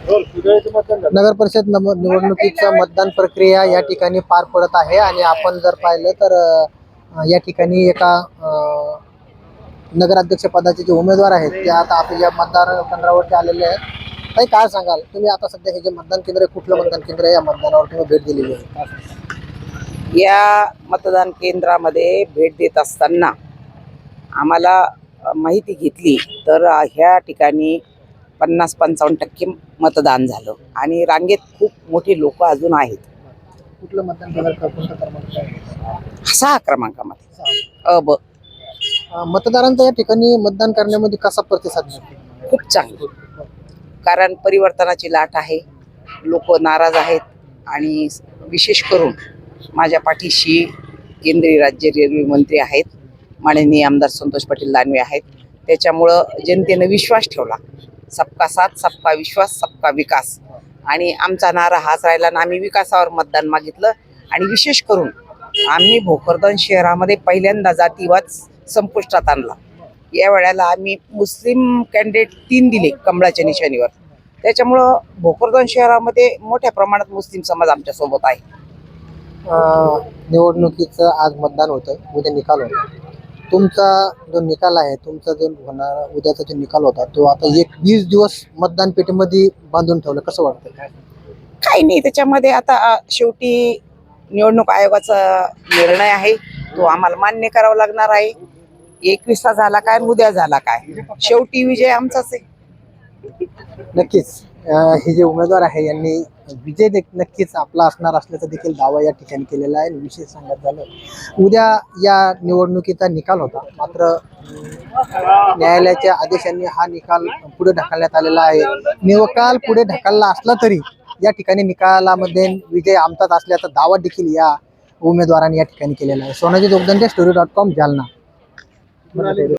नगर परिषद निवडणुकीचं मतदान प्रक्रिया या ठिकाणी पार पडत आहे आणि आपण जर पाहिलं तर या ठिकाणी एका नगराध्यक्ष पदाचे जे उमेदवार आहेत ते आता आपल्या मतदार केंद्रावरती आलेले आहेत. काही काय सांगाल तुम्ही आता सध्या हे जे मतदान केंद्र आहे, कुठलं मतदान केंद्र आहे, या मतदानावर तुम्ही भेट दिलेली आहे? या मतदान केंद्रामध्ये भेट देत असताना आम्हाला माहिती घेतली तर ह्या ठिकाणी 50-55% मतदान झालं आणि रांगेत खूप मोठी लोक अजून आहेत. कुठलं मतदान केंद्र कोणत्या क्रमांक आहे? 6 क्रमांकामध्ये ब. मतदारांचा या ठिकाणी मतदान करण्यामध्ये कसा प्रतिसाद मिळतो? खूप चांगलं, कारण परिवर्तनाची लाट आहे. लोक नाराज आहेत आणि विशेष करून माझ्या पाठीशी केंद्रीय राज्य रेल्वे मंत्री आहेत, माननीय आमदार संतोष पाटील दानवे आहेत. त्याच्यामुळं जनतेनं विश्वास ठेवला. सबका साथ, सबका विश्वास, सबका विकास. आणि आमचा नारा हाच राहिला आणि आम्ही विकासावर मतदान मागितलं. आणि विशेष करून आम्ही भोकरदन शहरामध्ये पहिल्यांदा जातीवाद संपुष्टात आणला. या वेळेला आम्ही मुस्लिम कॅन्डिडेट 3 दिले कमळाच्या निशाणीवर. त्याच्यामुळं भोकरदन शहरामध्ये मोठ्या प्रमाणात मुस्लिम समाज आमच्या सोबत आहे. निवडणुकीचं आज मतदान होतं, उद्या निकाल होता. तुमचा जो निकाल आहे, तुमचा जो होणारा उद्याचा जो निकाल होता तो आता 20 दिवस मतदान पेटीमध्ये बांधून ठेवलं, कसं वाटतं? काही नाही, त्याच्यामध्ये आता शेवटी निवडणूक आयोगाचा निर्णय आहे, तो आम्हाला मान्य करावा लागणार आहे. 21ला झाला काय, उद्या झाला काय, शेवटी विजय आमचाच आहे. नक्कीच हे जे उमेदवार आहे यांनी विजय नक्कीच आपला असणार असल्याचा देखील दावा या ठिकाणी केलेला आहे. विशेष सांगत झालं, उद्या या निवडणुकीचा निकाल होता, मात्र न्यायालयाच्या आदेशांनी हा निकाल पुढे ढकलण्यात आलेला आहे. निकाल पुढे ढकलला असला तरी या ठिकाणी निकालामध्ये विजय आमचाच असल्याचा दावा देखील या उमेदवारांनी या ठिकाणी केलेला आहे. सोनाजी जोगदंडे, story.com, जालना.